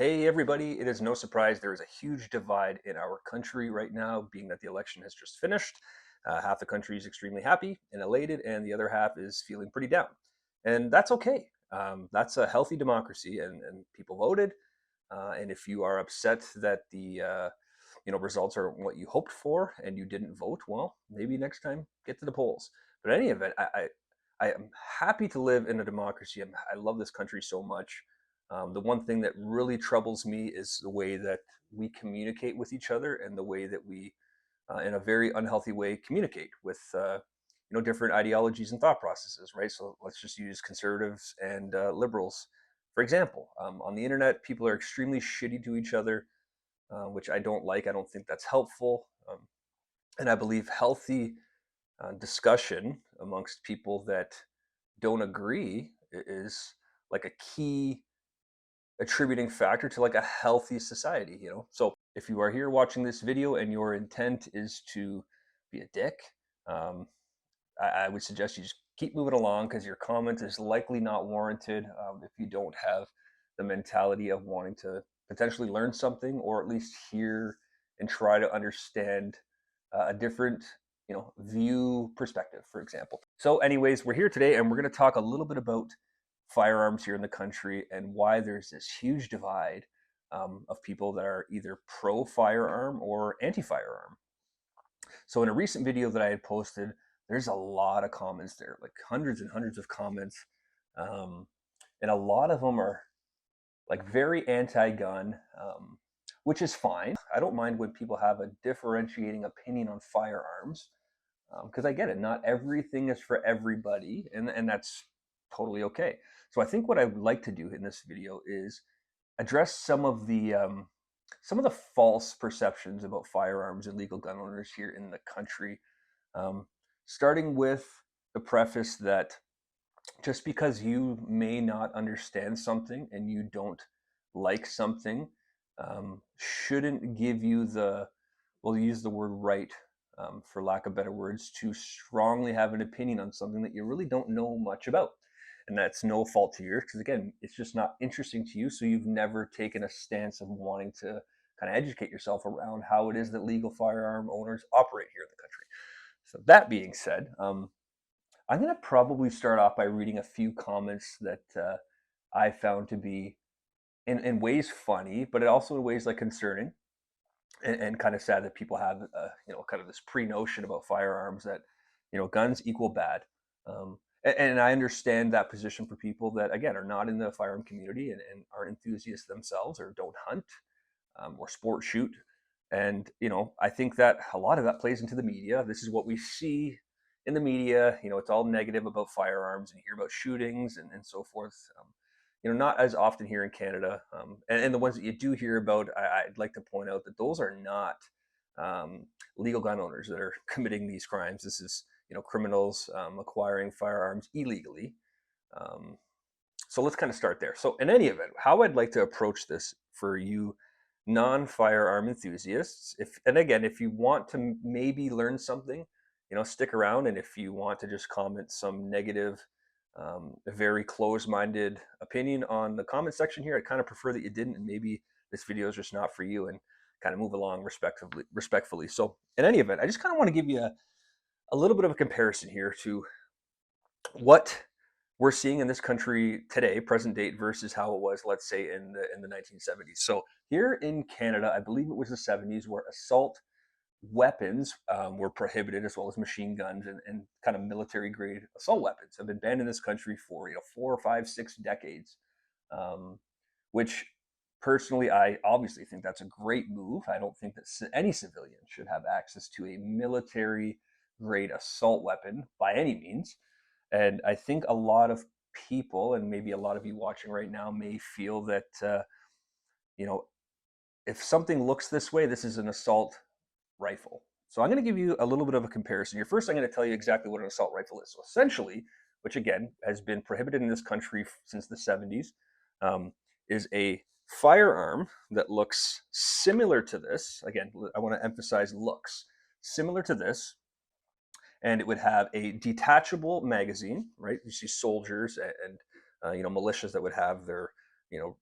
Hey everybody, it is no surprise there is a huge divide in our country right now, being that the election has just finished. Half the country is extremely happy and elated, and the other half is feeling pretty down. And that's okay. That's a healthy democracy, and people voted. And if you are upset that the results are what you hoped for and you didn't vote, well, maybe next time get to the polls. But in any event, I am happy to live in a democracy. I love this country so much. The one thing that really troubles me is the way that we communicate with each other and the way that we, in a very unhealthy way, communicate with different ideologies and thought processes. Right. So let's just use conservatives and liberals, for example. On the internet, people are extremely shitty to each other, which I don't like. I don't think that's helpful. And I believe healthy discussion amongst people that don't agree is like a key attributing factor to like a healthy society. So if you are here watching this video and your intent is to be a dick, um, I would suggest you just keep moving along because your comment is likely not warranted if you don't have the mentality of wanting to potentially learn something or at least hear and try to understand a different view perspective, for example. So anyways, we're here today and we're going to talk a little bit about firearms here in the country and why there's this huge divide of people that are either pro firearm or anti firearm. So in a recent video that I had posted, there's a lot of comments there, like hundreds and hundreds of comments. Um, and a lot of them are like very anti-gun, which is fine. I don't mind when people have a differentiating opinion on firearms, because I get it. Not everything is for everybody, and that's totally okay. So I think what I would like to do in this video is address some of the false perceptions about firearms and legal gun owners here in the country, um, starting with the preface that just because you may not understand something and you don't like something shouldn't give you we'll use the word right, for lack of better words, to strongly have an opinion on something that you really don't know much about. And that's no fault to yours, because again, it's just not interesting to you. So you've never taken a stance of wanting to kind of educate yourself around how it is that legal firearm owners operate here in the country. So that being said, I'm going to probably start off by reading a few comments that I found to be in ways funny, but also in ways like concerning and kind of sad that people have, kind of this pre-notion about firearms that, guns equal bad. And I understand that position for people that, again, are not in the firearm community and are enthusiasts themselves or don't hunt or sport shoot. And, I think that a lot of that plays into the media. This is what we see in the media. It's all negative about firearms, and you hear about shootings and so forth. Not as often here in Canada. And the ones that you do hear about, I'd like to point out that those are not legal gun owners that are committing these crimes. This is, criminals acquiring firearms illegally. Um, so let's kind of start there. So in any event, how I'd like to approach this for you non-firearm enthusiasts, if you want to maybe learn something, stick around. And if you want to just comment some negative, very close-minded opinion on the comment section here, I kind of prefer that you didn't, and maybe this video is just not for you, and kind of move along respectfully. So in any event, I just kind of want to give you a little bit of a comparison here to what we're seeing in this country today, present date, versus how it was, let's say, in the 1970s. So here in Canada, I believe it was the 70s, where assault weapons were prohibited, as well as machine guns and kind of military grade assault weapons have been banned in this country for 4, 5, 6 decades, um, which personally I obviously think that's a great move. I don't think that any civilian should have access to a military grade assault weapon by any means. And I think a lot of people, and maybe a lot of you watching right now, may feel that you know if something looks this way, this is an assault rifle. So I'm going to give you a little bit of a comparison here. First, I'm going to tell you exactly what an assault rifle is. So essentially, which again has been prohibited in this country since the 70s, is a firearm that looks similar to this. Again, I want to emphasize looks similar to this, and it would have a detachable magazine. Right, you see soldiers and militias that would have their you know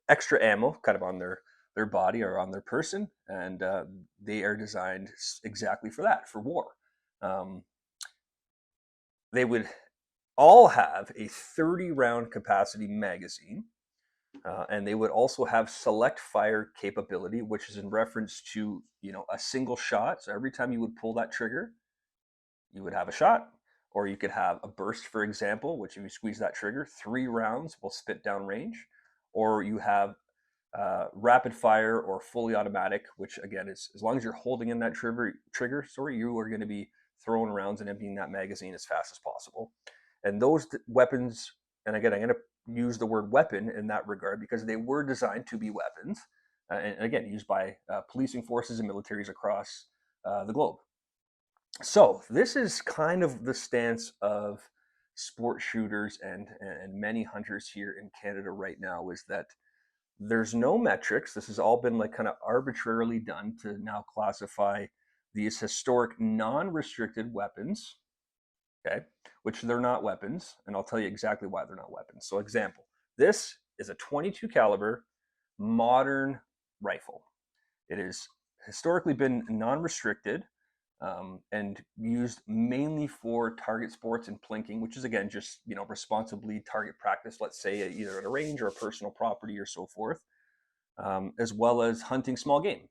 extra ammo kind of on their body or on their person, and they are designed exactly for that, for war. Um, they would all have a 30 round capacity magazine, and they would also have select fire capability, which is in reference to, a single shot. So every time you would pull that trigger, you would have a shot, or you could have a burst, for example, which if you squeeze that trigger, 3 rounds will spit down range, or you have rapid fire or fully automatic, which again is as long as you're holding in that trigger, sorry, you are going to be throwing rounds and emptying that magazine as fast as possible. And those weapons, and again, I'm going to use the word weapon in that regard because they were designed to be weapons, and again, used by policing forces and militaries across the globe. So this is kind of the stance of sport shooters and many hunters here in Canada right now, is that there's no metrics. This has all been like kind of arbitrarily done to now classify these historic non-restricted weapons, okay, which they're not weapons, and I'll tell you exactly why they're not weapons. So example, this is a 22 caliber modern rifle. It has historically been non-restricted, and used mainly for target sports and plinking, which is again just responsibly target practice. Let's say either at a range or a personal property or so forth, as well as hunting small game.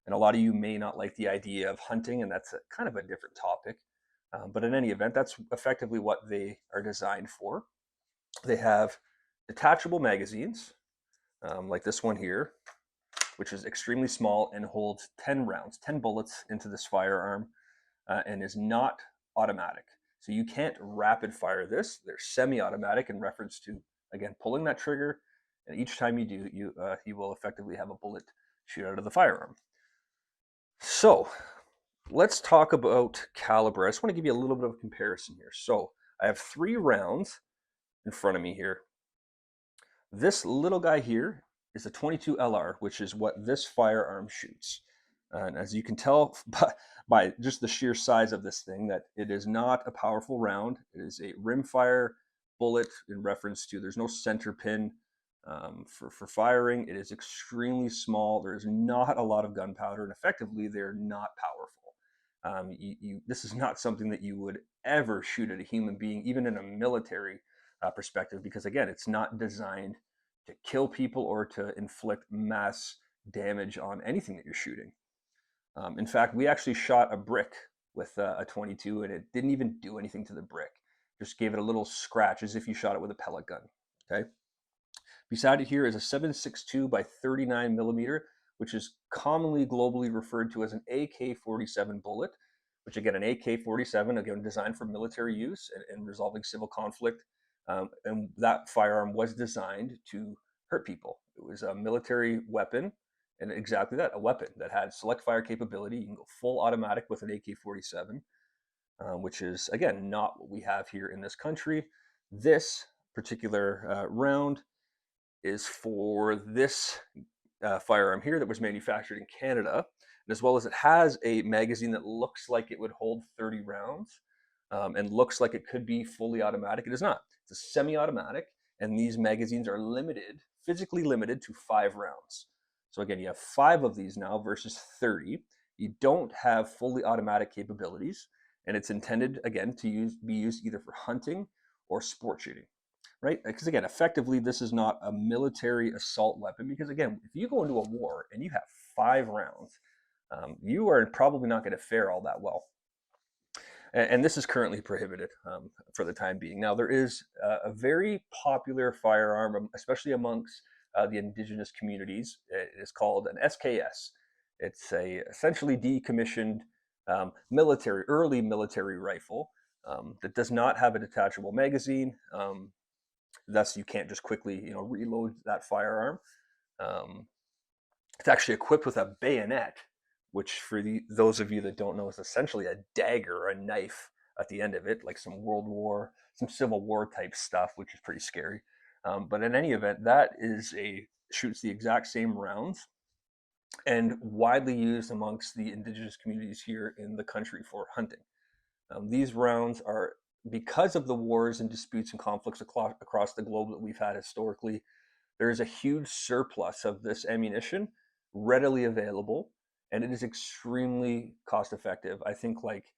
And a lot of you may not like the idea of hunting, and that's kind of a different topic. But in any event, that's effectively what they are designed for. They have detachable magazines, like this one here, which is extremely small and holds 10 rounds, 10 bullets into this firearm, and is not automatic. So you can't rapid fire this. They're semi-automatic in reference to, again, pulling that trigger, and each time you do, you will effectively have a bullet shoot out of the firearm. So let's talk about caliber. I just want to give you a little bit of a comparison here. So I have 3 rounds in front of me here. This little guy here is a 22 LR, which is what this firearm shoots. And as you can tell by just the sheer size of this thing, that it is not a powerful round. It is a rimfire bullet in reference to there's no center pin for firing. It is extremely small. There is not a lot of gunpowder, and effectively they're not powerful. This is not something that you would ever shoot at a human being, even in a military perspective, because again, it's not designed to kill people or to inflict mass damage on anything that you're shooting. In fact, we actually shot a brick with a 22, and it didn't even do anything to the brick. Just gave it a little scratch as if you shot it with a pellet gun. Okay. Beside it here is a 7.62 by 39 millimeter, which is commonly globally referred to as an AK-47 bullet, which again, an AK-47, again, designed for military use and resolving civil conflict. And that firearm was designed to hurt people. It was a military weapon, and exactly that, a weapon that had select fire capability. You can go full automatic with an AK-47, which is, again, not what we have here in this country. This particular round is for this firearm here that was manufactured in Canada, and as well as it has a magazine that looks like it would hold 30 rounds, and looks like it could be fully automatic. It is not. It's a semi-automatic, and these magazines are limited, physically limited to 5 rounds. So again, you have 5 of these now versus 30. You don't have fully automatic capabilities, and it's intended, again, to be used either for hunting or sport shooting. Right? Because again, effectively, this is not a military assault weapon. Because again, if you go into a war and you have 5 rounds, you are probably not going to fare all that well. And this is currently prohibited for the time being. Now, there is a very popular firearm, especially amongst the indigenous communities. It is called an SKS. It's a essentially decommissioned early military rifle that does not have a detachable magazine. Thus, you can't just quickly, reload that firearm. It's actually equipped with a bayonet, which for those of you that don't know is essentially a dagger or a knife at the end of it, like some some Civil War type stuff, which is pretty scary. But in any event, that shoots the exact same rounds and widely used amongst the indigenous communities here in the country for hunting. These rounds are, because of the wars and disputes and conflicts across the globe that we've had historically, There is a huge surplus of this ammunition readily available, and it is extremely cost effective. I think like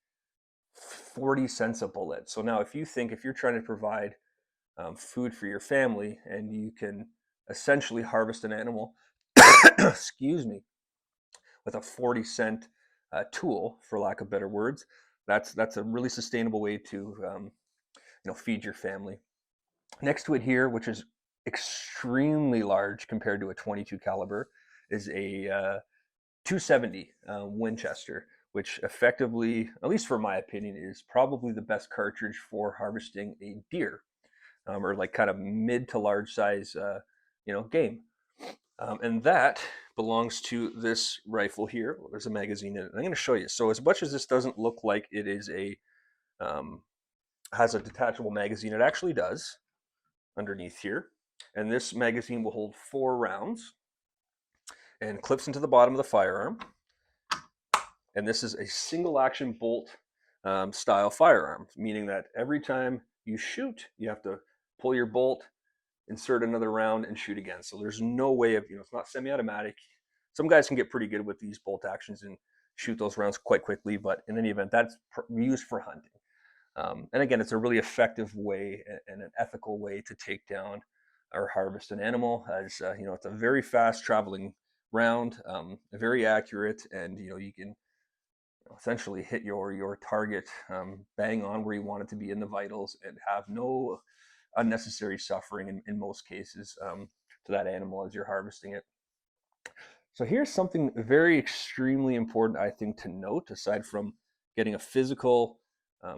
40 cents a bullet. So now, if you're trying to provide food for your family and you can essentially harvest an animal, excuse me, with a 40-cent tool, for lack of better words, that's a really sustainable way to feed your family. Next to it here, which is extremely large compared to a 22 caliber, is a 270 Winchester, which effectively, at least for my opinion, is probably the best cartridge for harvesting a deer, or like kind of mid to large size, game. And that belongs to this rifle here. There's a magazine in it. I'm going to show you. So as much as this doesn't look like it is um, has a detachable magazine, it actually does underneath here. And this magazine will hold 4 rounds and clips into the bottom of the firearm. And this is a single action bolt style firearm, meaning that every time you shoot, you have to pull your bolt, insert another round, and shoot again. So there's no way of, it's not semi-automatic. Some guys can get pretty good with these bolt actions and shoot those rounds quite quickly, but in any event, that's used for hunting. And again, it's a really effective way and an ethical way to take down or harvest an animal. As it's a very fast traveling round, very accurate, and you can essentially hit your target bang on where you want it to be in the vitals and have no unnecessary suffering in most cases to that animal as you're harvesting it. So here's something very extremely important, I think, to note, aside from getting a physical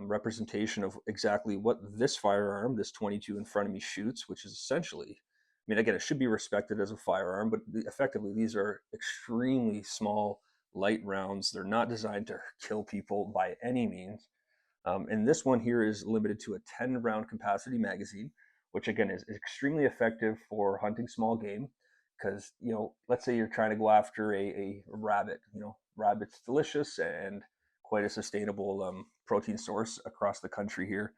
representation of exactly what this firearm, this 22 in front of me, shoots, which is essentially, I mean, again, it should be respected as a firearm, but effectively these are extremely small, light rounds. They're not designed to kill people by any means. And this one here is limited to a 10-round capacity magazine, which again is extremely effective for hunting small game. Because let's say you're trying to go after a rabbit. Rabbit's delicious and quite a sustainable protein source across the country here.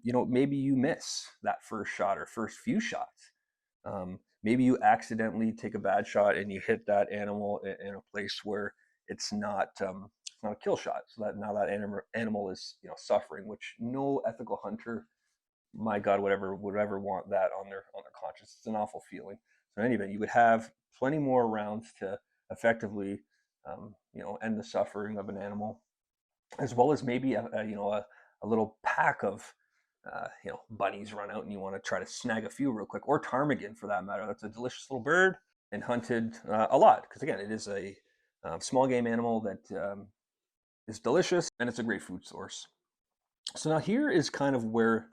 Maybe you miss that first shot or first few shots. Maybe you accidentally take a bad shot and you hit that animal in a place where it's not a kill shot. So that now that animal is suffering, which no ethical hunter, my God, would ever want that on their conscience. It's an awful feeling. So in any event, you would have plenty more rounds to effectively end the suffering of an animal, as well as maybe a little pack of bunnies run out and you want to try to snag a few real quick, or ptarmigan for that matter. That's a delicious little bird and hunted a lot because again, it is a small game animal that is delicious and it's a great food source. So now here is kind of where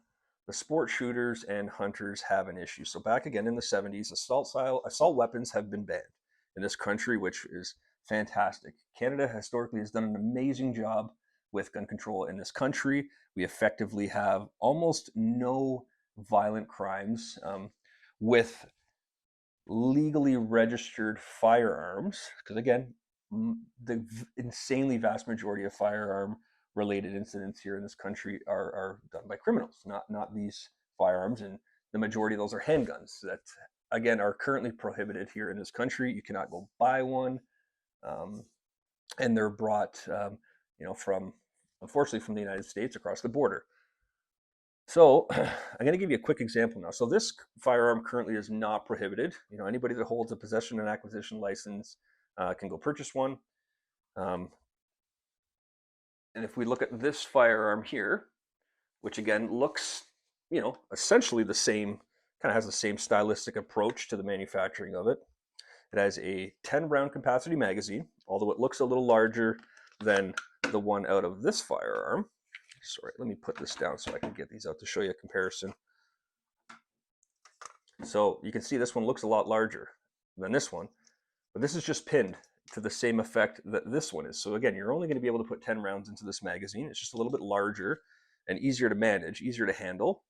the sport shooters and hunters have an issue. So back again in the 70s, assault weapons have been banned in this country, which is fantastic. Canada historically has done an amazing job with gun control in this country. We effectively have almost no violent crimes with legally registered firearms, because again, the insanely vast majority of firearm related incidents here in this country are done by criminals, not these firearms, and the majority of those are handguns that again are currently prohibited here in this country. You cannot go buy one, and they're brought unfortunately from the United States across the border. So I'm going to give you a quick example now. So this firearm currently is not prohibited. Anybody that holds a possession and acquisition license can go purchase one. And if we look at this firearm here, which again looks, essentially the same, kind of has the same stylistic approach to the manufacturing of it. It has a 10-round capacity magazine, although it looks a little larger than the one out of this firearm. Sorry, let me put this down so I can get these out to show you a comparison. So you can see this one looks a lot larger than this one, but this is just pinned to the same effect that this one is. So again, you're only going to be able to put 10 rounds into this magazine. It's just a little bit larger and easier to manage, easier to handle.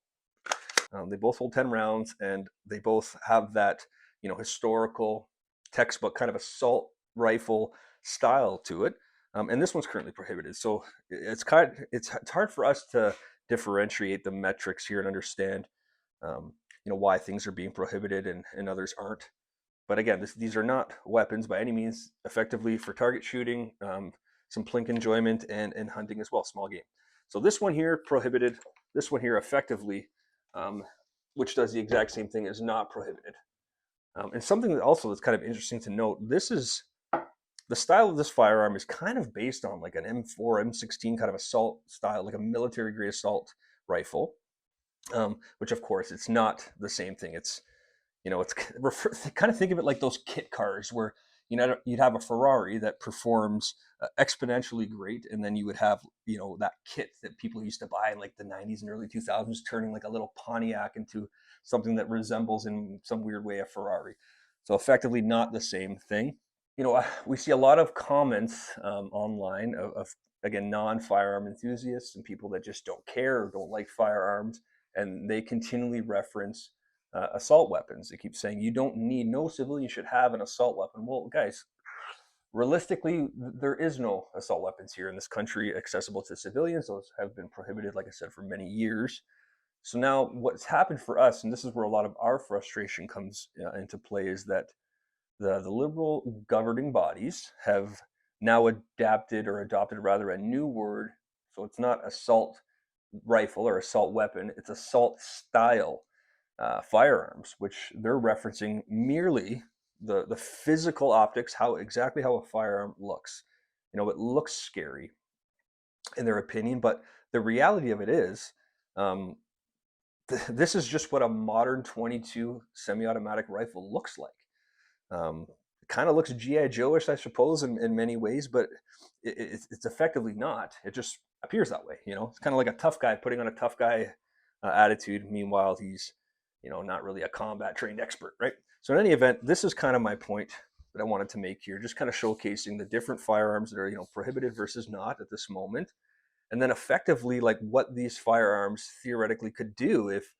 They both hold 10 rounds and they both have that, historical textbook kind of assault rifle style to it. And this one's currently prohibited. So it's hard for us to differentiate the metrics here and understand, why things are being prohibited and others aren't. But again, these are not weapons by any means, effectively for target shooting, some plink enjoyment, and hunting as well, small game. So this one here, prohibited. This one here, effectively, um, which does the exact same thing, is not prohibited. And something that also is kind of interesting to note, this is the style of this firearm is kind of based on like an M4, M16 kind of assault style, like a military grade assault rifle, which of course it's not the same thing. It's kind of think of it like those kit cars where you'd have a Ferrari that performs exponentially great, and then you would have that kit that people used to buy in like the 90s and early 2000s, turning like a little Pontiac into something that resembles in some weird way a Ferrari. So effectively not the same thing. We see a lot of comments online of again non-firearm enthusiasts and people that just don't care or don't like firearms, and they continually reference assault weapons. They keep saying you don't need, no civilian should have an assault weapon. Well, guys, realistically, there is no assault weapons here in this country accessible to civilians. Those have been prohibited, like I said, for many years. So now what's happened for us, and this is where a lot of our frustration comes into play, is that the liberal governing bodies have now adopted rather a new word. So it's not assault rifle or assault weapon, it's assault style firearms, which they're referencing merely the physical optics, exactly how a firearm looks. It looks scary in their opinion, but the reality of it is, um, this is just what a modern 22 semi-automatic rifle looks like. It kind of looks GI Joe-ish, I suppose, in many ways, but it's effectively not. It just appears that way. It's kind of like a tough guy putting on a tough guy attitude. Meanwhile, he's not really a combat trained expert, right? So in any event, this is kind of my point that I wanted to make here, just kind of showcasing the different firearms that are prohibited versus not at this moment, and then effectively like what these firearms theoretically could do if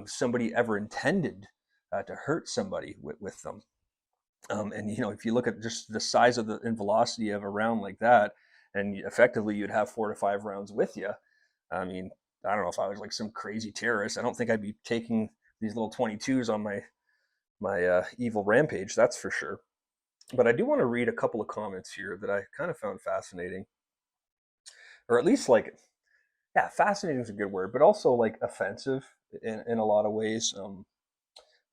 somebody ever intended to hurt somebody with them. And if you look at just the size of the and velocity of a round like that, and effectively you'd have 4 to 5 rounds with you. I mean, I don't know if I was like some crazy terrorist. I don't think I'd be taking these little 22s on my evil rampage. That's for sure. But I do want to read a couple of comments here that I kind of found fascinating, or at least like, yeah, fascinating is a good word, but also like offensive in a lot of ways.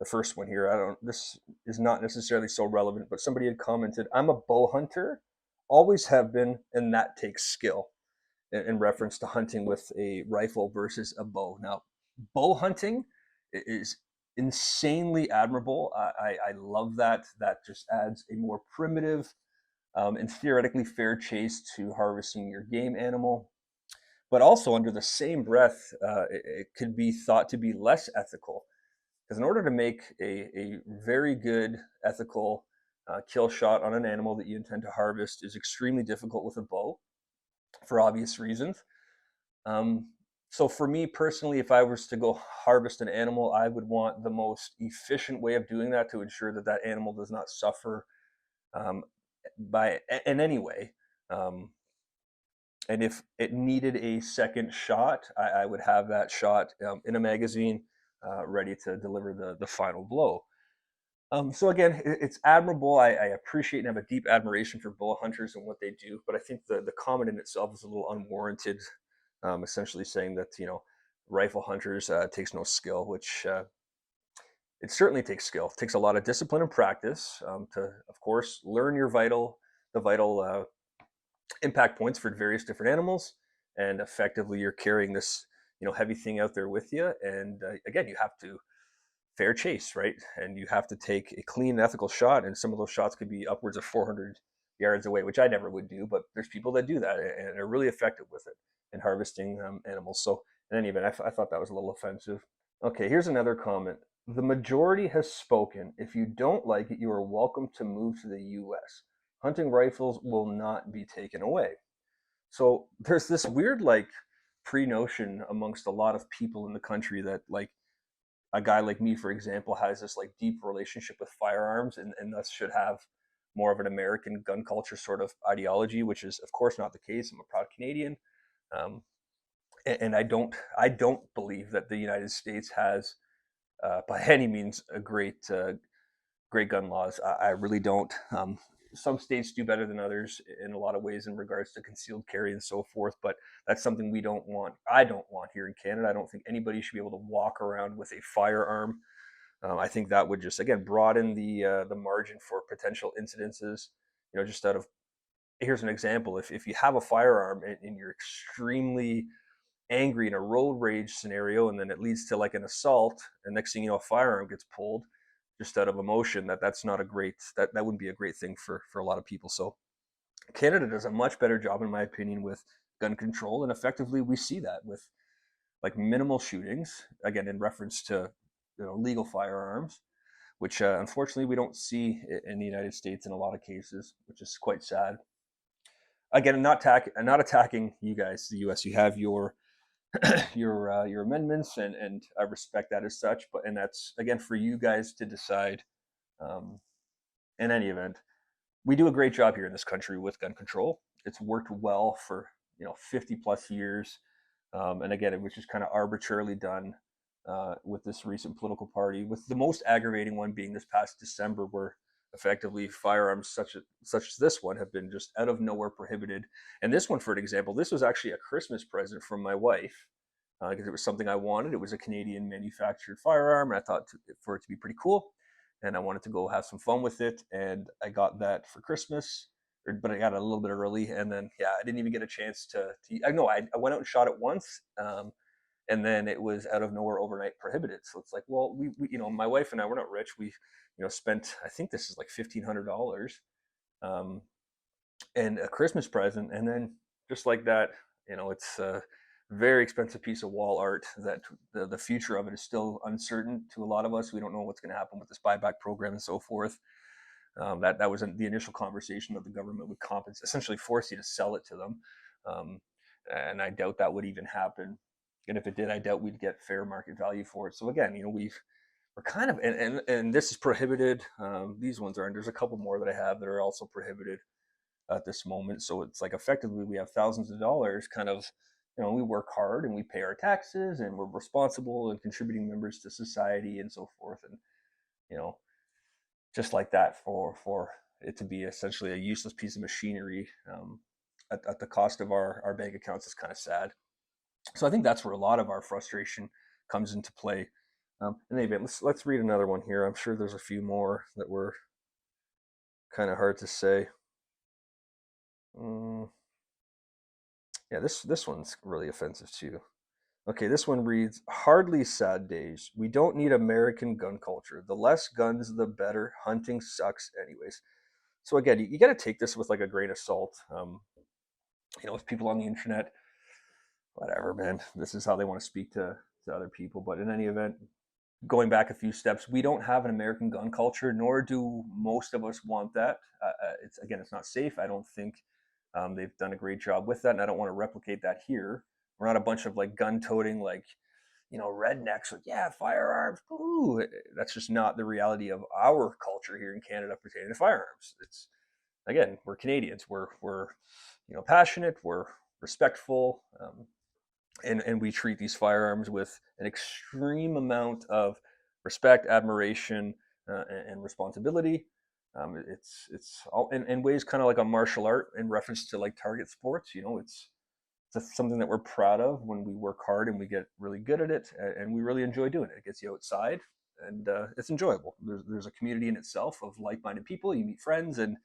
The first one here, this is not necessarily so relevant, but somebody had commented, I'm a bow hunter, always have been, and that takes skill, in reference to hunting with a rifle versus a bow. Now, bow hunting is insanely admirable. I love that. That just adds a more primitive and theoretically fair chase to harvesting your game animal. But also, under the same breath, it could be thought to be less ethical. Because in order to make a very good ethical kill shot on an animal that you intend to harvest is extremely difficult with a bow, for obvious reasons. So for me personally, if I was to go harvest an animal, I would want the most efficient way of doing that to ensure that that animal does not suffer um, in any way. Um, and if it needed a second shot, I would have that shot in a magazine, ready to deliver the final blow. So again, it's admirable. I appreciate and have a deep admiration for bow hunters and what they do, but I think the comment in itself is a little unwarranted. Essentially saying that rifle hunters takes no skill, which it certainly takes skill. It takes a lot of discipline and practice to, of course, learn the vital impact points for various different animals, and effectively you're carrying this heavy thing out there with you, and again, you have to fair chase, right? And you have to take a clean, ethical shot, and some of those shots could be upwards of 400 yards away, which I never would do, but there's people that do that, and are really effective with it in harvesting animals. So in any event, I thought that was a little offensive. Okay, here's another comment. The majority has spoken. If you don't like it, you are welcome to move to the US. Hunting rifles will not be taken away. So there's this weird like pre-notion amongst a lot of people in the country that like a guy like me, for example, has this like deep relationship with firearms, and thus should have more of an American gun culture sort of ideology, which is of course not the case. I'm a proud Canadian. Um, and I don't believe that the United States has by any means a great gun laws. I really don't. Some states do better than others in a lot of ways in regards to concealed carry and so forth, but that's something we don't want. I don't want here in Canada. I don't think anybody should be able to walk around with a firearm. I think that would just again broaden the margin for potential incidences. Just out of here's an example: if you have a firearm and you're extremely angry in a road rage scenario, and then it leads to like an assault, and next thing you know, a firearm gets pulled just out of emotion. That's not a great that wouldn't be a great thing for a lot of people. So Canada does a much better job, in my opinion, with gun control, and effectively we see that with like minimal shootings. Again, in reference to legal firearms, which unfortunately we don't see in the United States in a lot of cases, which is quite sad. Again, not attacking you guys, the U.S. You have your amendments, and I respect that as such. But and that's again for you guys to decide. Um, in any event, we do a great job here in this country with gun control. It's worked well for 50 plus years, and again, it was just kind of arbitrarily done with this recent political party. With the most aggravating one being this past December, where effectively firearms such as this one have been just out of nowhere prohibited. And this one, for an example, this was actually a Christmas present from my wife because it was something I wanted. It was a Canadian manufactured firearm, and I thought for it to be pretty cool. And I wanted to go have some fun with it, and I got that for Christmas. But I got it a little bit early, and then yeah, I didn't even get a chance to I know I went out and shot it once, and then it was out of nowhere overnight prohibited. So it's like, well, we my wife and I, we're not rich. We spent, I think this is like $1,500, um, and a Christmas present, and then just like that, it's a very expensive piece of wall art that the future of it is still uncertain to a lot of us. We don't know what's going to happen with this buyback program and so forth. That was the initial conversation that the government would compensate, essentially force you to sell it to them, um, and I doubt that would even happen. And if it did, I doubt we'd get fair market value for it. So again, we're kind of and this is prohibited. These ones aren't. There's a couple more that I have that are also prohibited at this moment. So it's like effectively we have thousands of dollars kind of, we work hard and we pay our taxes and we're responsible and contributing members to society and so forth. And, you know, just like that for it to be essentially a useless piece of machinery at the cost of our bank accounts is kind of sad. So I think that's where a lot of our frustration comes into play. In any event, let's read another one here. I'm sure there's a few more that were kind of hard to say. Mm, yeah, this one's really offensive too. Okay, this one reads, hardly sad days. We don't need American gun culture. The less guns, the better. Hunting sucks anyways. So again, you got to take this with like a grain of salt. With people on the internet, whatever, man. This is how they want to speak to other people. But in any event, going back a few steps, we don't have an American gun culture, nor do most of us want that. It's not safe. I don't think they've done a great job with that, and I don't want to replicate that here. We're not a bunch of like gun-toting like rednecks with yeah firearms. Ooh, that's just not the reality of our culture here in Canada pertaining to firearms. It's again, we're Canadians. We're passionate. We're respectful. And we treat these firearms with an extreme amount of respect, admiration, and responsibility. It's all in ways kind of like a martial art in reference to like target sports. It's something that we're proud of when we work hard and we get really good at it, and we really enjoy doing it. It gets you outside, and it's enjoyable. There's a community in itself of like-minded people. You meet friends, and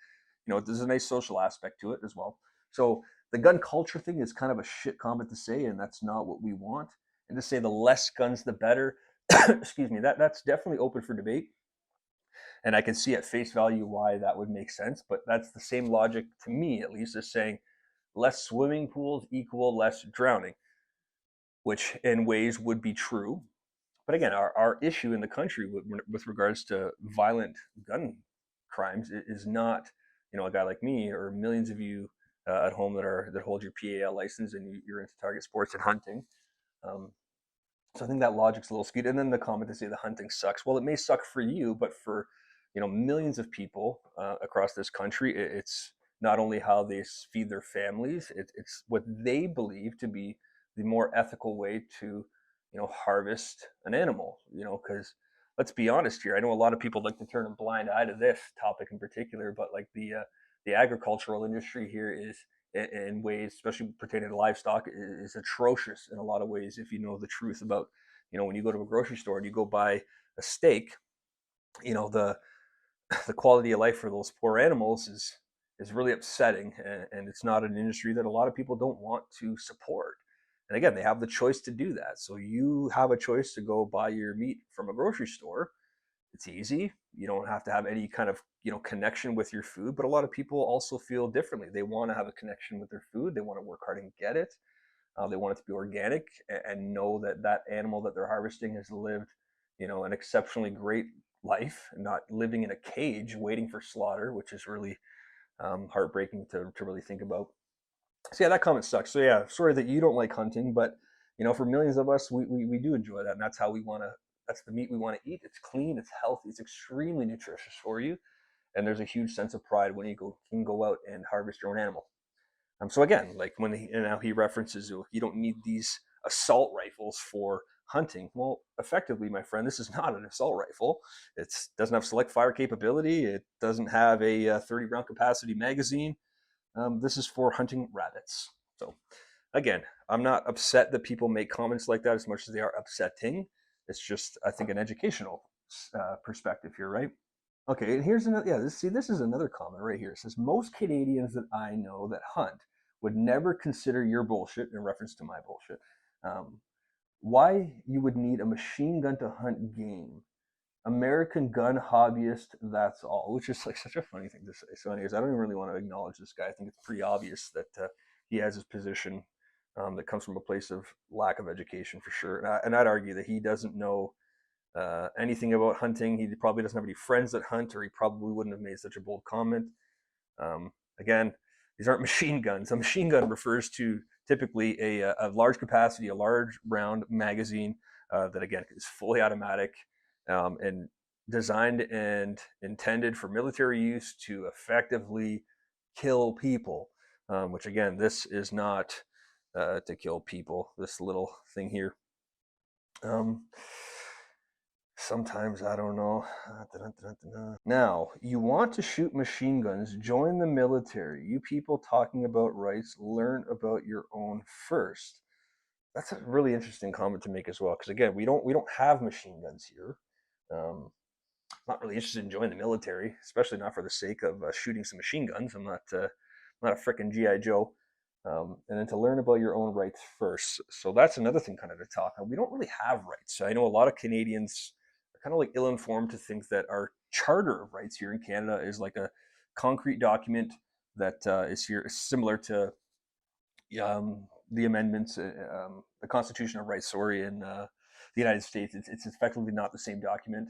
there's a nice social aspect to it as well. So the gun culture thing is kind of a shit comment to say, and that's not what we want. And to say the less guns, the better, excuse me, that's definitely open for debate. And I can see at face value why that would make sense, but that's the same logic to me, at least, as saying less swimming pools equal less drowning, which in ways would be true. But again, our issue in the country with regards to violent gun crimes is not, a guy like me or millions of you at home that hold your PAL license and you're into target sports and hunting. So I think that logic's a little skewed. And then the comment to say the hunting sucks. Well, it may suck for you, but for millions of people across this country, it's not only how they feed their families, it's what they believe to be the more ethical way to harvest an animal, because let's be honest here. I know a lot of people like to turn a blind eye to this topic in particular, but like the agricultural industry here is in ways, especially pertaining to livestock, is atrocious in a lot of ways. If you know the truth about, when you go to a grocery store and you go buy a steak, the the quality of life for those poor animals is really upsetting, and it's not an industry that a lot of people don't want to support. And again, they have the choice to do that. So you have a choice to go buy your meat from a grocery store. It's easy. You don't have to have any kind of connection with your food. But a lot of people also feel differently. They want to have a connection with their food. They want to work hard and get it. They want it to be organic and know that that animal that they're harvesting has lived, an exceptionally great life, and not living in a cage waiting for slaughter, which is really heartbreaking to really think about. So yeah, that comment sucks. So yeah, sorry that you don't like hunting, but for millions of us, we do enjoy that, and that's how we want to. That's the meat we want to eat. It's clean, it's healthy, it's extremely nutritious for you, and there's a huge sense of pride when you can go out and harvest your own animal. So again, like when now he references, you don't need these assault rifles for hunting. Well, effectively, my friend, this is not an assault rifle. It doesn't have select fire capability. It doesn't have a 30 round capacity magazine. This is for hunting rabbits. So again, I'm not upset that people make comments like that as much as they are upsetting. It's just, I think, an educational perspective here, right? Okay, and here's another. Yeah, this is another comment right here. It says most Canadians that I know that hunt would never consider your bullshit in reference to my bullshit. Um, why you would need a machine gun to hunt game? American gun hobbyist, that's all. Which is like such a funny thing to say. So, anyways, I don't even really want to acknowledge this guy. I think it's pretty obvious that he has his position that comes from a place of lack of education for sure. And I'd argue that he doesn't know anything about hunting. He probably doesn't have any friends that hunt, or he probably wouldn't have made such a bold comment. Again, these aren't machine guns. A machine gun refers to typically a large capacity, a large round magazine that, again, is fully automatic and designed and intended for military use to effectively kill people. Which, again, this is not to kill people, this little thing here. Sometimes I don't know. Now, you want to shoot machine guns, join the military. You people talking about rights, learn about your own first. That's a really interesting comment to make as well, because again, we don't have machine guns here. Not really interested in joining the military, especially not for the sake of shooting some machine guns. I'm not a freaking GI Joe. And then to learn about your own rights first. So that's another thing kind of to talk about. We don't really have rights. I know a lot of Canadians are kind of like ill-informed to think that our Charter of Rights here in Canada is like a concrete document that is here similar to the amendments, the Constitution of Rights, sorry, in the United States. It's effectively not the same document.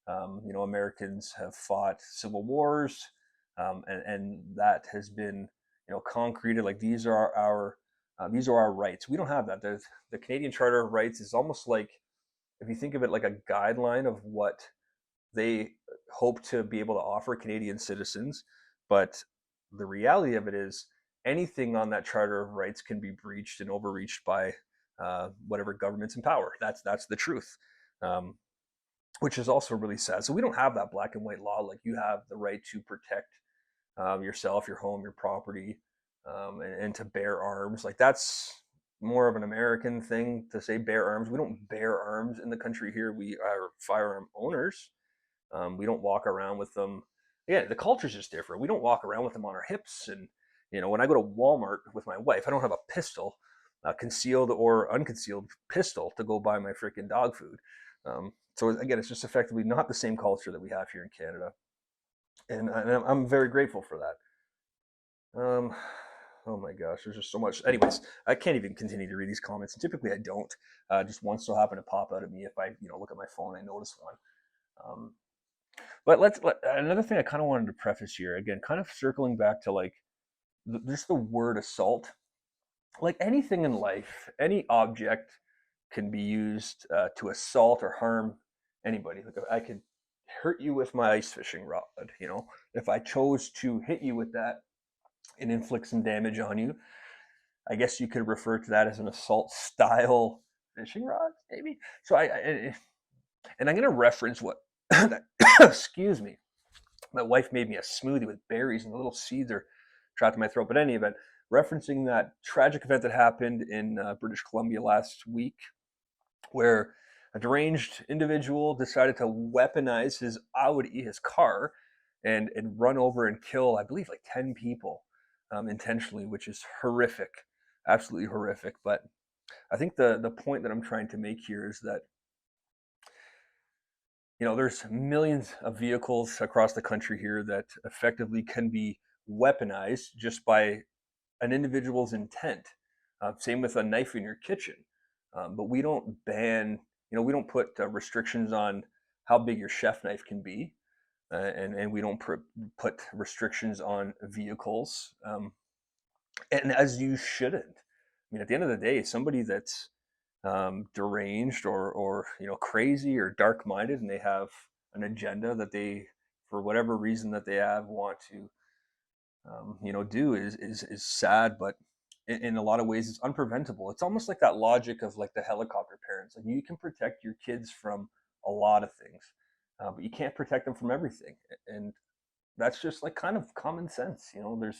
Americans have fought civil wars, and that has been concreted. Like these are our rights. We don't have that. The Canadian Charter of Rights is almost like, if you think of it like a guideline of what they hope to be able to offer Canadian citizens, but the reality of it is anything on that Charter of Rights can be breached and overreached by whatever government's in power. That's the truth. Which is also really sad. So we don't have that black and white law. Like you have the right to protect yourself, your home, your property, and to bear arms. Like that's more of an American thing to say bear arms. We don't bear arms in the country here. We are firearm owners. We don't walk around with them. Yeah, the culture's just different. We don't walk around with them on our hips. And when I go to Walmart with my wife, I don't have a pistol, concealed or unconcealed pistol, to go buy my freaking dog food. So again, it's just effectively not the same culture that we have here in Canada, and I'm very grateful for that. Oh my gosh, there's just so much. Anyways, I can't even continue to read these comments, and typically I don't. Just one so happen to pop out at me if I look at my phone, I notice one. But another thing I kind of wanted to preface here, again, kind of circling back to like just the word assault. Like anything in life, any object can be used to assault or harm anybody. Like I could hurt you with my ice fishing rod. If I chose to hit you with that and inflict some damage on you, I guess you could refer to that as an assault style fishing rods, maybe. So and I'm gonna reference what excuse me. My wife made me a smoothie with berries and the little seeds are trapped in my throat. But in any event, referencing that tragic event that happened in British Columbia last week, where a deranged individual decided to weaponize his Audi, his car, and run over and kill, I believe, like 10 people intentionally, which is horrific, absolutely horrific. But I think the point that I'm trying to make here is that there's millions of vehicles across the country here that effectively can be weaponized just by an individual's intent. Same with a knife in your kitchen. But we don't ban, we don't put restrictions on how big your chef knife can be. And we don't put restrictions on vehicles. And as you shouldn't. I mean, at the end of the day, somebody that's deranged or crazy or dark-minded, and they have an agenda that they, for whatever reason that they have, want to do is sad, but in a lot of ways it's unpreventable. It's almost like that logic of like the helicopter parents. Like you can protect your kids from a lot of things, but you can't protect them from everything, and that's just like kind of common sense.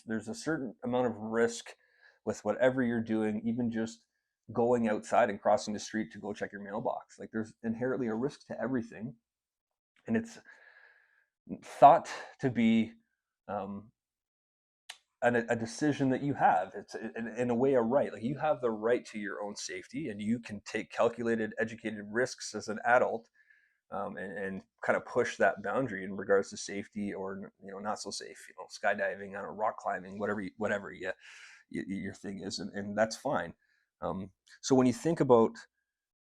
There's a certain amount of risk with whatever you're doing, even just going outside and crossing the street to go check your mailbox. Like there's inherently a risk to everything, and it's thought to be um, a decision that you have. It's in a way a right. Like you have the right to your own safety, and you can take calculated, educated risks as an adult, and kind of push that boundary in regards to safety or not so safe. Skydiving, I don't know, rock climbing, whatever your thing is, and that's fine. So when you think about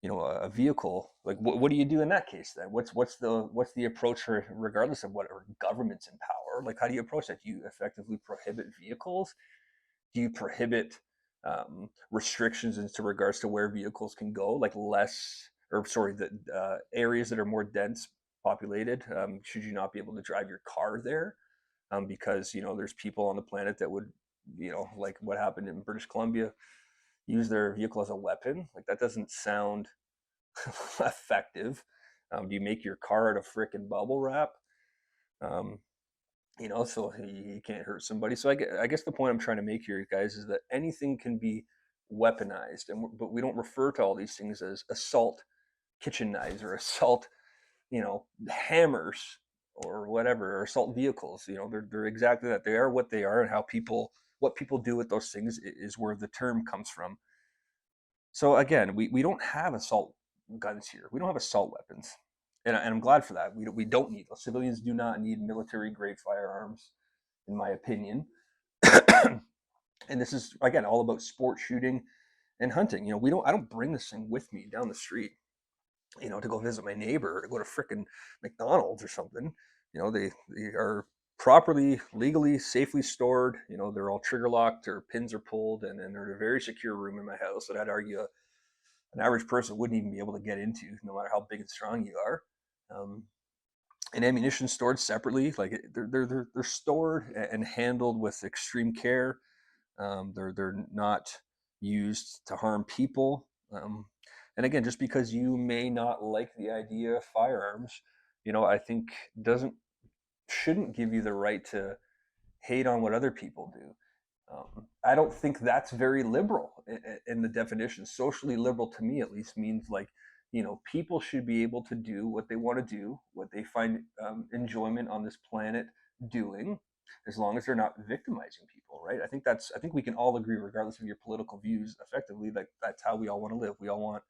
a vehicle, like what do you do in that case then? What's the approach regardless of what government's in power? Like how do you approach that? Do you effectively prohibit vehicles? Do you prohibit restrictions into regards to where vehicles can go, like the areas that are more dense populated? Should you not be able to drive your car there? Because there's people on the planet that would, like what happened in British Columbia, use their vehicle as a weapon. Like that doesn't sound effective. Do you make your car out of frickin' bubble wrap? Um, so you can't hurt somebody. So I guess the point I'm trying to make here, guys, is that anything can be weaponized, but we don't refer to all these things as assault kitchen knives or assault, hammers or whatever, or assault vehicles. They're exactly that. They are what they are, and what people do with those things is where the term comes from. So again, we don't have assault guns here. We don't have assault weapons, and I'm glad for that. We don't need those. Civilians do not need military grade firearms, in my opinion. And this is again all about sport shooting and hunting. I don't bring this thing with me down the street, to go visit my neighbor or to go to frickin' McDonald's or something. They are properly, legally, safely stored. They're all trigger locked or pins are pulled, and they're in a very secure room in my house that I'd argue an average person wouldn't even be able to get into, no matter how big and strong you are. And ammunition stored separately, like they're stored and handled with extreme care. They're not used to harm people. And again, just because you may not like the idea of firearms, I think shouldn't give you the right to hate on what other people do. I don't think that's very liberal in the definition. Socially liberal, to me at least, means like, people should be able to do what they want to do, what they find enjoyment on this planet doing, as long as they're not victimizing people, right? I think we can all agree, regardless of your political views, effectively, that that's how we all want to live. We all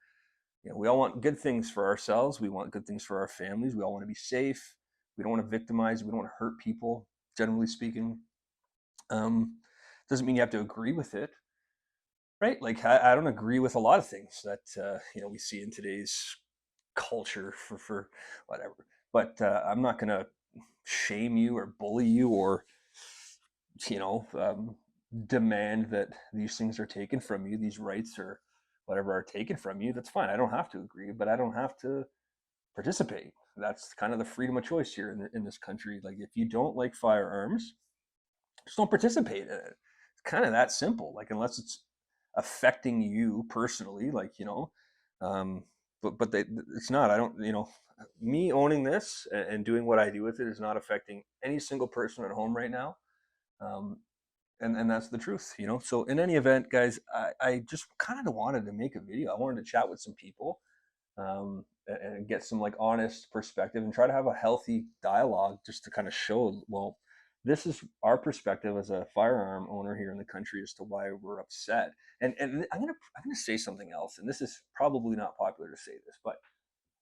want good things for ourselves. We want good things for our families. We all want to be safe. We don't want to victimize. We don't want to hurt people, generally speaking. Doesn't mean you have to agree with it, right? Like I don't agree with a lot of things that we see in today's culture for whatever. But I'm not gonna shame you or bully you or you know demand that these things are taken from you. These rights or whatever are taken from you. That's fine. I don't have to agree, but I don't have to participate. That's kind of the freedom of choice here in this country. Like if you don't like firearms, just don't participate in it. It's kind of that simple. Like unless it's affecting you personally, like Um, but it's not. I don't. Me owning this and doing what I do with it is not affecting any single person at home right now. Um, and that's the truth. So in any event, guys, I just kind of wanted to make a video. I wanted to chat with some people, and get some like honest perspective and try to have a healthy dialogue just to kind of show, well, this is our perspective as a firearm owner here in the country as to why we're upset. And I'm gonna say something else, and this is probably not popular to say this, but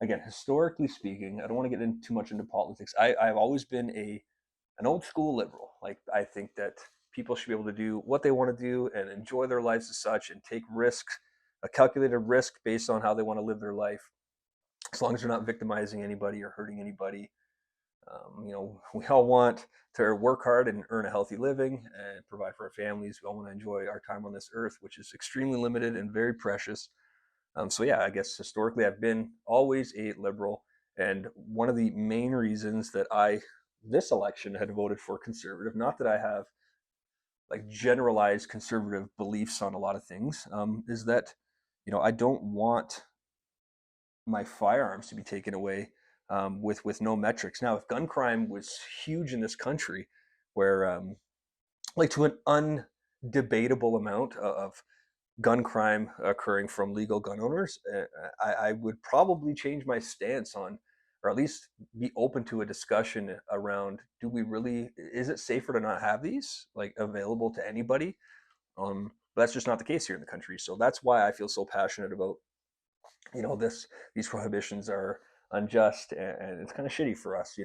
again, historically speaking, I don't want to get in too much into politics. I've always been an old school liberal. Like, I think that people should be able to do what they want to do and enjoy their lives as such, and take risks, a calculated risk based on how they want to live their life, as long as they're not victimizing anybody or hurting anybody. We all want to work hard and earn a healthy living and provide for our families. We all want to enjoy our time on this earth, which is extremely limited and very precious. So yeah, I guess historically I've been always a liberal, and one of the main reasons that I this election had voted for conservative, not that I have like generalized conservative beliefs on a lot of things, is that I don't want my firearms to be taken away, with no metrics. Now, if gun crime was huge in this country, where like to an undebatable amount of gun crime occurring from legal gun owners, I would probably change my stance on, or at least be open to a discussion around, do we really, is it safer to not have these like available to anybody? But that's just not the case here in the country. So that's why I feel so passionate about, these prohibitions are unjust, and it's kind of shitty for us.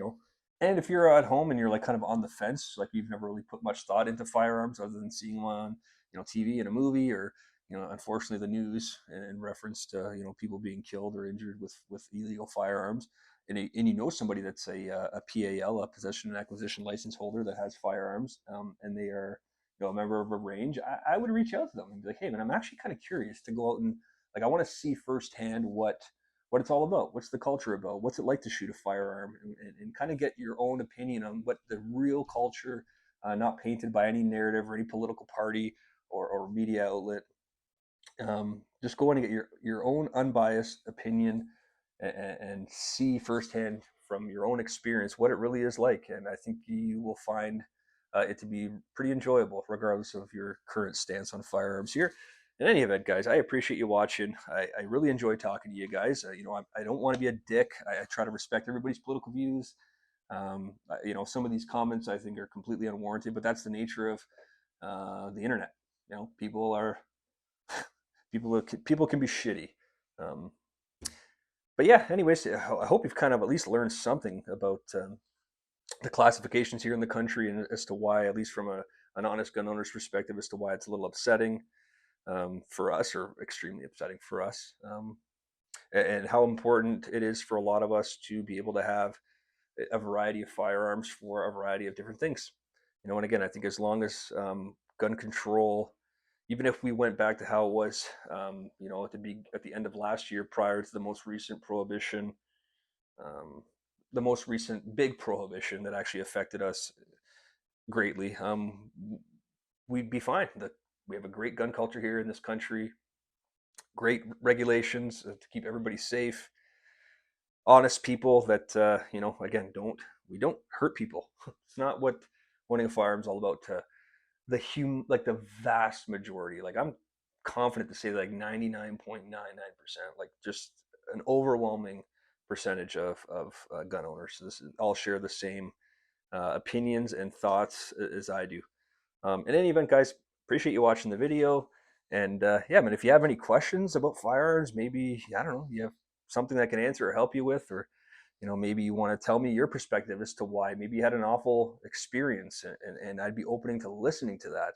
And if you're at home and you're like kind of on the fence, like you've never really put much thought into firearms other than seeing them on, TV in a movie, or unfortunately the news in reference to people being killed or injured with illegal firearms, and somebody that's a PAL, a possession and acquisition license holder, that has firearms, and they are a member of a range, I would reach out to them and be like, hey man, I'm actually kind of curious to go out and, like, I want to see firsthand what it's all about. What's the culture about? What's it like to shoot a firearm, and kind of get your own opinion on what the real culture, not painted by any narrative or any political party or media outlet. Just go in and get your own unbiased opinion, and see firsthand from your own experience what it really is like. And I think you will find it to be pretty enjoyable, regardless of your current stance on firearms here. In any event, guys, I appreciate you watching. I really enjoy talking to you guys. I don't want to be a dick. I try to respect everybody's political views. Some of these comments I think are completely unwarranted, but that's the nature of the internet. People are people can be shitty. Um, but yeah, anyways, I hope you've kind of at least learned something about the classifications here in the country, and as to why, at least from an honest gun owner's perspective, as to why it's a little upsetting, for us, or extremely upsetting for us, and how important it is for a lot of us to be able to have a variety of firearms for a variety of different things. And again, I think as long as gun control, even if we went back to how it was, at the end of last year, prior to the most recent prohibition, um, the most recent big prohibition that actually affected us greatly, we'd be fine. We have a great gun culture here in this country, great regulations to keep everybody safe, honest people that, again, don't hurt people. It's not what owning a firearm is all about. To like the vast majority, like, I'm confident to say like 99.99%, like just an overwhelming percentage of gun owners, so all share the same opinions and thoughts as I do. In any event, guys, appreciate you watching the video. And yeah, man, if you have any questions about firearms, maybe, I don't know, you have something that can answer or help you with, or maybe you want to tell me your perspective as to why maybe you had an awful experience, and I'd be opening to listening to that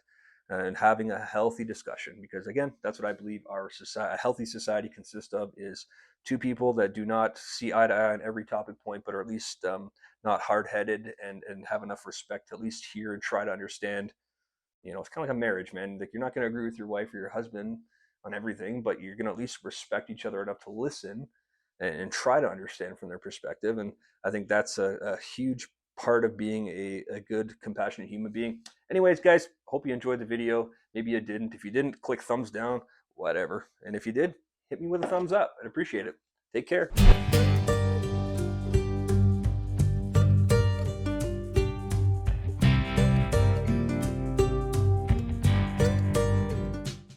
and having a healthy discussion. Because again, that's what I believe our society, a healthy society, consists of, is two people that do not see eye to eye on every topic point, but are at least not hard-headed, and have enough respect to at least hear and try to understand. It's kind of like a marriage, man. Like, you're not going to agree with your wife or your husband on everything, but you're going to at least respect each other enough to listen, and try to understand from their perspective. And I think that's a huge part of being a good, compassionate human being. Anyways, guys, hope you enjoyed the video. Maybe you didn't. If you didn't, click thumbs down, whatever. And if you did, hit me with a thumbs up. I'd appreciate it. Take care.